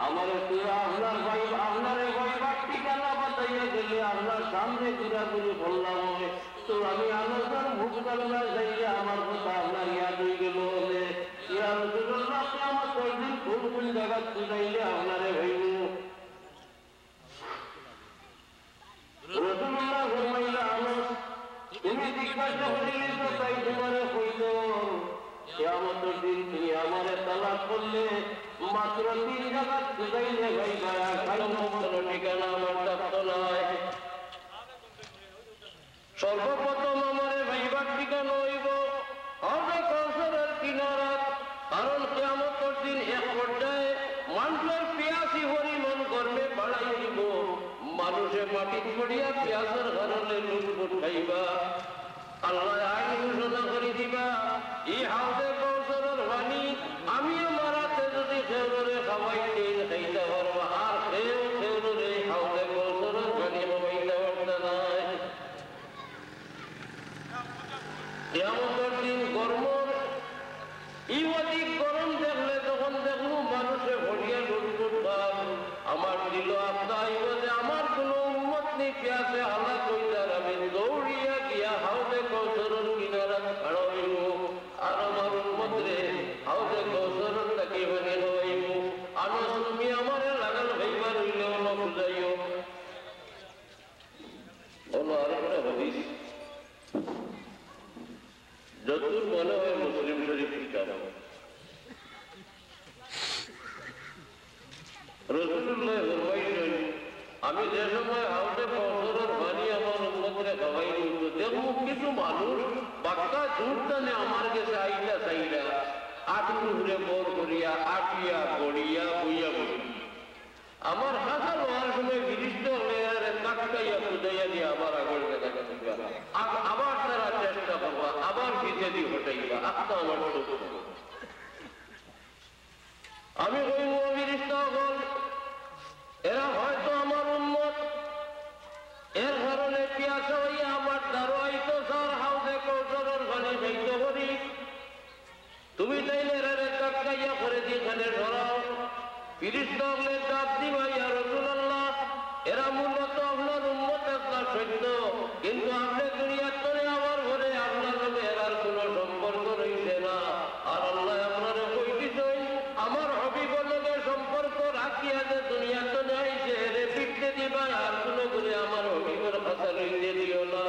আমার আপনার ভাই আপনার ঠিকানা বাতাইয়া গেলে আপনার সামনে ঘুরাঘুরি বললাম তো আমি আলোচনার ভুক কালনা যাইয়া আমার কথা আপনার ইয়াদ হয়ে গেল বলে আপনি আমার কয়েকদিন কোন কোন জায়গা খুঁজাইলে আপনারে হইব রসুল্লাহ ফরমাইলা তুমি জিজ্ঞাসা করিলে তো তাই তোমারে কইল কিয়ামতের দিন তুমি আমারে তালাক করলে মাত্র 3 জায়গা খুঁজাইলে ভাইবা 6 নম্বর ঠিকানা আমার ডাকতো নয় সর্বপ্রথম আমারে ভাইবার ঠিকানা হইব হাউজে কাউসারের কিনারা কারণ কিয়ামতের দিন এক পর্যায়ে মানুষের পিয়াসি পরিমাণ গর্বে বাড়াই দিব মানুষে মাটি পড়িয়া পিয়াসের কারণে লুটপুট খাইবা আল্লাহ আইন ঘোষণা করে দিবা এই হাউজে কাউসারের পানি আমি আমার হাতে যদি খেউরে খাওয়াই দিন খাইতে পারবো আর খেউরে হাউজে কাউসারের পানি খাওয়াইতে পারবে না কিয়ামতের দিন গরম এই অধিক গরম দেখলে তখন দেখবো মানুষে ভরিয়া লুটপুট ভাব আমার দিল আপনার যে আমার কোন উন্মত নেই পেঁয়াজে হালাক হইতার আমি দৌড়িয়া গিয়া হাউজে কৌশলের কিনারা খাড়া হইব আর আমার উন্মত রে হাউজে কৌশলের তাকে ভেঙে হইব আনস তুমি আমার লাগাল ভাইবার হইলে অন্য বুঝাইও বলো আর একটা হদিস যতদূর মনে হয় মুসলিম শরীফ কিতাব রাসূলুল্লাহ ফরমাইলেন আমি যে সময় হাউজে কাউসারের পানি আমার উম্মতকে খাওয়াই দিব দেখবো কিছু মানুষ বাক্কা দুধদানে আমার কাছে আইলা চাইলা আটু ঘুরে বর করিয়া আটিয়া গড়িয়া বইয়া বই আমার হাসা লোহার সময় বিরিষ্ট হলে কাটকাইয়া খুঁজাইয়া দিয়ে আবার আগর দেখা দিবা আবার তারা চেষ্টা করবা আবার ভিজে দিয়ে হটাইবা আত্মা আমার শত্রু আমি কইব বিরিষ্ট হল এরা হয়তো আমার উন্মত এর কারণে পিয়াসা হইয়া আমার দারোয়াইতো স্যার হাউজে কৌশলের পানি খাইতে করি তুমি তাইলে এরা কাটকাইয়া করে দিয়ে এখানে ধরাও ফিরিস্তা হলে ডাক দিবা ইয়া রাসূলুল্লাহ এরা মূলত আপনার উম্মত একটা সৈন্য কিন্তু আপনি দুনিয়ার তরে আমার ঘরে আপনার নামে এরার কোনো সম্পর্ক রইছে না আর আল্লাহ আপনারা কই দিছেন আমার হাবিবের লগে সম্পর্ক রাখিয়া যে দুনিয়ার তরে আইছে এরে পিটতে দিবা আর কোনো করে আমার হাবিবের কথা লইতে দিও না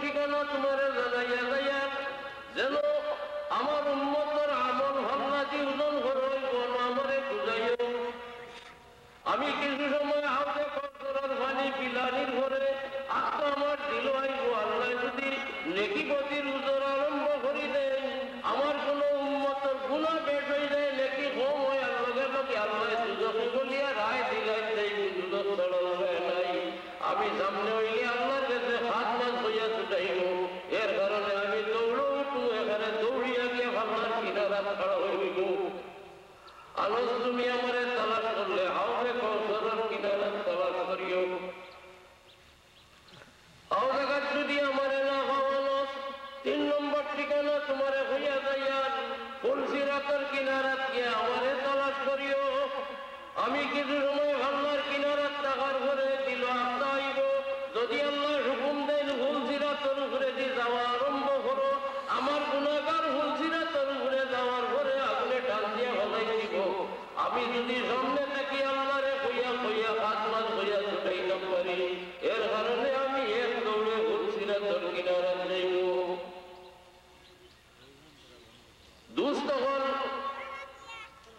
ঠিকানা তোমার জানাইয়া যাইয়া যেন আমার উন্মতের আমল ভাবনা জীবন হইব আমারে বুঝাইও আমি কিছু সময় হাতে করার পানি পিলানির ঘরে আত্ম আমার দিল আইব আল্লাহ যদি নেকিপতির উজোর আরম্ভ করি দেন আমার কোন উন্মতের গুণা বেশ হয়ে যায় নেকি কম হয় আর লগে লগে আল্লাহ সুযোগ বলিয়া রায় দিলেন সেই সুযোগ সরল হয় নাই আমি সামনে হইলে আল্লাহর কাছে হাত মাস হইয়া ছুটাইব এর কারণে আমি দৌড় উঠু এখানে দৌড়িয়া গিয়ে ভাবনার কিনারা খাড়া হইব আলোচ তুমি আমারে তালাশ করলে হাউজে কৌশলের কিনারা তালাশ করিও হাউজে গাছ যদি আমারে না হওয়ানো 3 নম্বর ঠিকানা তোমারে হইয়া যাইয়া ফুলসিরাতের কিনারাত গিয়ে আমারে তালাশ করিও আমি কিছু সময় ভাবনার কিনারাত টাকার ঘরে দিল আত্মা আইব যদি আল্লাহ হুকুম দেন ফুলসিরাতের উপরে দিয়ে যাওয়া আরম্ভ করো আমার গুণাগার ফুলসিরাতের উপরে যাওয়ার পরে আগুনে টান দিয়ে হলাই দিব আমি যদি সামনে থাকি আল্লাহরে কইয়া কইয়া 5 মাস কইয়া ছুটাইতে পারি এর কারণে আমি এক দৌড়ে ফুলসিরাতের কিনারাত যাইব দুস্থ হল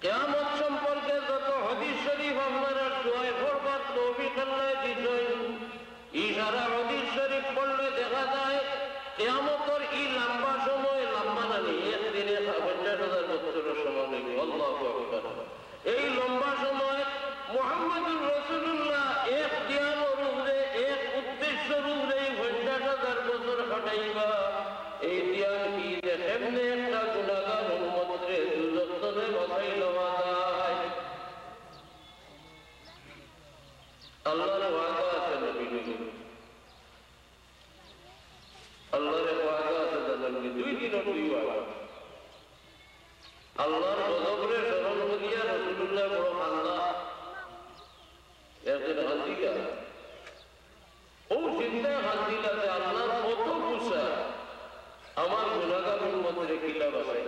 কিয়ামত সম্পর্কে যত হাদিস শরীফ আপনারা দোয়ায় পড়বার তৌফিক আল্লাহ দিছেন ইশারা হাদিস শরীফ পড়লে দেখা যায় কিয়ামতের এই লম্বা সময় লম্বা না একদিনে 50,000 বছরের সমান হইবে আল্লাহু গজবরে স্মরণ করিয়া রাসূলুল্লাহ বড় আল্লাহ এর হাজিরা ও চিন্তা হাজিরা যে আল্লাহর কত গুসা আমার গুনাহগার উম্মতরে কিলা বাসাই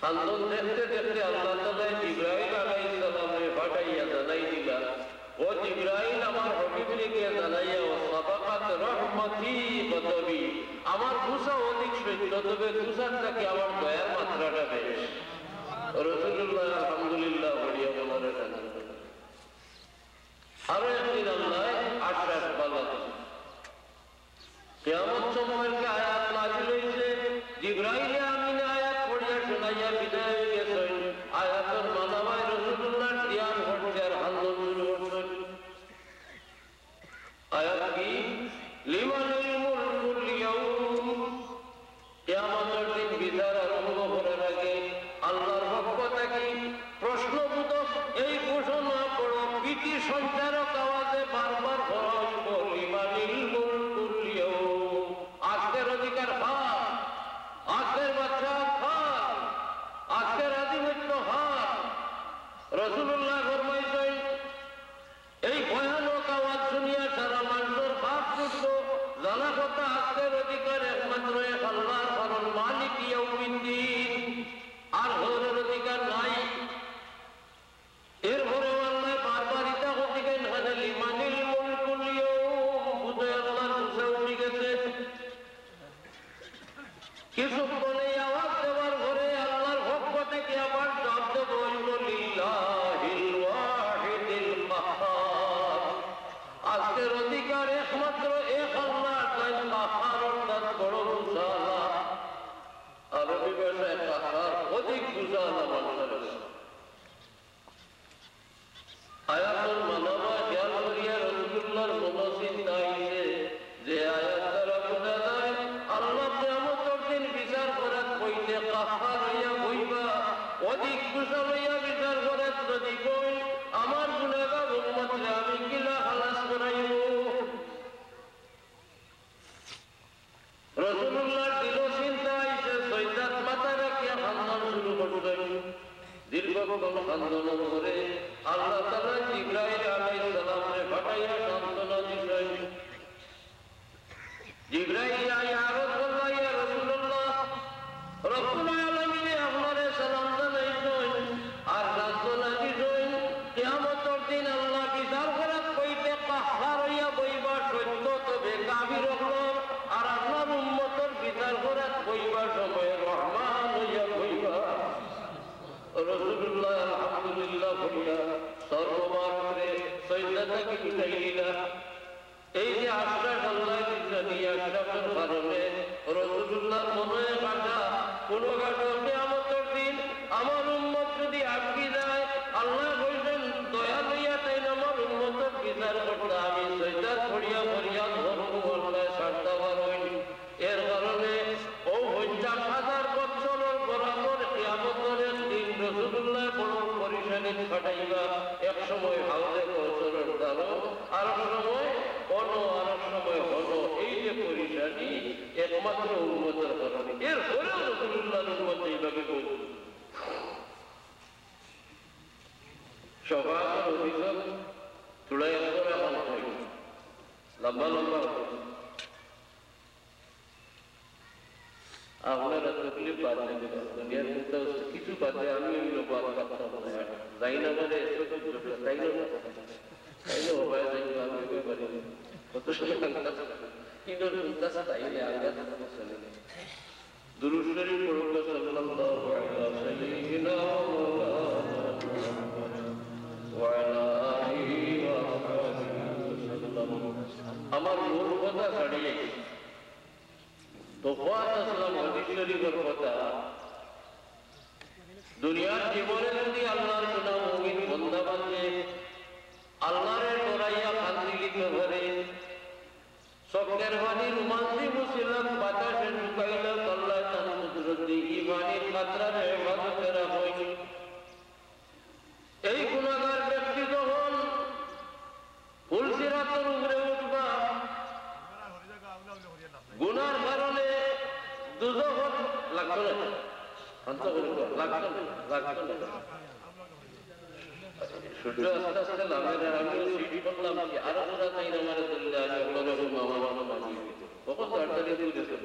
আন্দোলন দেখতে দেখতে আল্লাহ তাআলা জিবরাইল আলাইহিস সালামকে পাঠাইয়া জানাই দিলা ও জিবরাইল আমার হাবিবকে জানাইয়া ও সাবাকাত রহমতি গদবি আমার গুসা অধিক সহ্য তবে গুসার থেকে আমার দয়ার মাত্রাটা বেশি রাসূলুল্লাহ আলহামদুলিল্লাহ বলিয়া বলেন আরো একদিন আল্লাহ আশ্বাস বলা কিয়ামত সময়ের কে আয়াত নাযিল হইছে জিবরাইল আমিন আয়াত পড়িয়া শোনাইয়া বিদায় হয়ে গেছেন আয়াতের মানামায় রাসূলুল্লাহ ধ্যান করতে আর আন্দোলন শুরু করছেন আয়াত কি লিমানিল মুলকুল ইয়াউম কিয়ামতের দিন বিচার আরম্ভ করার আগে আল্লাহর পক্ষ থেকে প্রশ্নবোধক এই ঘোষণা পড়ো ভীতি সঞ্চারক আওয়াজে বারবার বলা হইব লিমানিল মুলকুল ইয়াউম আজকের অধিকার হাত আজকের বাচ্চা হাত আজকের আধিপত্য হাত রাসূলুল্লাহ ফরমাইছেন এই ভয়ানক আওয়াজ শুনিয়া সারা মানুষের হাত ছুটল জানা কথা আজকের অধিকার একমাত্র এক আল্লাহর কারণ মালিক ইয়াউমিদ্দিন আর ঘরের অধিকার নাই এরপরে আল্লাহ বারবার ইতা করতে গেলেন লিমানিল মুলকুল ইয়াউম বুঝে আল্লাহর গুসা উঠে গেছে কিছুক্ষণে আওয়াজ দেওয়ার ঘরে আল্লাহর পক্ষ থেকে আবার শব্দ বলল লিল্লাহিল ওয়াহিদিল কাহ্হার আজকের অধিকার একমাত্র এক আল্লাহ তাই কাহ্হার অর্থাৎ বড় গুসা আরবি ভাষায় কাহ্হার অধিক গুসা মানুষের আয়াতুল মানামা খেয়াল করিয়া রাসূলুল্লাহর মনসিন তাইছে যে আয়াত দ্বারা বোঝা যায় আল্লাহ কিয়ামতের দিন বিচার করার কইতে কাহ্হার হইয়া বইবা অধিক গুসা লইয়া বিচার করার যদি কই আমার গুনাহগার উম্মতরে আমি কিলা খালাস করাইব রাসূলুল্লাহর দিল চিন্তা আইছে সৈয়দ মাথা রাখিয়া খান্দন শুরু করলেন দীর্ঘক্ষণ খান্দন করে আল্লাহ তাআলা জিবরাইল আলাইহিস সালামকে পাঠাইয়া সান্ত্বনা দিলেন জিবরাইল ইয়া রাসূলুল্লাহ ইয়া রাসূলুল্লাহ রব্বুল আলামিন আপনারে সালাম জানাইছেন আর সান্ত্বনা দিছেন কিয়ামতের দিন আল্লাহ বিচার করার কইতে কাহ্হার হইয়া বইবা সত্য তবে কাফির হল আর আপনার উম্মতের বিচার করার কইবার সময় রহমান হইয়া বইবা রাসূলুল্লাহ আলহামদুলিল্লাহ বলিয়া সর্ববার করে সৈয়দটাকে উঠাইলা এই যে আশ্বাস আল্লাহ দিচ্ছেন এই আশ্বাসের কারণে রাসূলুল্লাহর মনে কাটা কোন কাটা কিয়ামতের দিন আমার উম্মত যদি আটকে যায় আল্লাহ বলছেন দয়া লইয়া তাই আমার উম্মতের বিচার করতে আমি সৈয়দ পড়িয়া ফরিয়াদ ধরবো আল্লাহ সারতে পারেন এর কারণে ও 50,000 বছরের বরাবর কিয়ামতের দিন রাসূলুল্লাহ বড় পরিশানি কাটাইবা এক সময় হাউজে কাউসারের দ্বারা আর সময় অন্য আর সময় হলো এই যে পরিশানি একমাত্র উম্মতের কারণে এর পরেও রাসূলুল্লাহর উম্মত এইভাবে বলছে সবার অভিযোগ চূড়াই করে লম্বা লম্বা আপনারা তকলিফ বাদ দেবেন দুনিয়ার মধ্যে কিছু বাদে আমি ওইগুলো বাদ করতাম যাই না বলে তাই না তাই না বাবা যাই আমি পারি কত সময় কিন্তু তাইলে আগে দুরূদ শরীফ পড়ুন সাল্লাল্লাহু আলাইহি সাল্লাম আমার মূল কথা ছাড়িয়ে দুনিয়ার জীবনে যদি আল্লাহর কোনা মুমিন বান্দা বান্দে আল্লাহর ডরাইয়া খান্দিলিত করে চক্রের বাণী রুমান্তি মুসিলাম বাতাসে ঢুকাইল আল্লাহ তার কুদরতি ঈমানের মাত্রারে হেফাজতে রাখেন এই গুনাহগার ব্যক্তি যখন ফুলসিরাতের উপরে উঠবা গুনার কারণে দুজখত লাগতো না শান্ত করে লাগতো না সূর্য আস্তে আস্তে নামে আমি সিট করলাম কি আরো পুরা তাই আমার দিল্লি আমি ওগুলো মামা মামা মাঝি কখন তাড়াতাড়ি দিয়ে দিয়েছে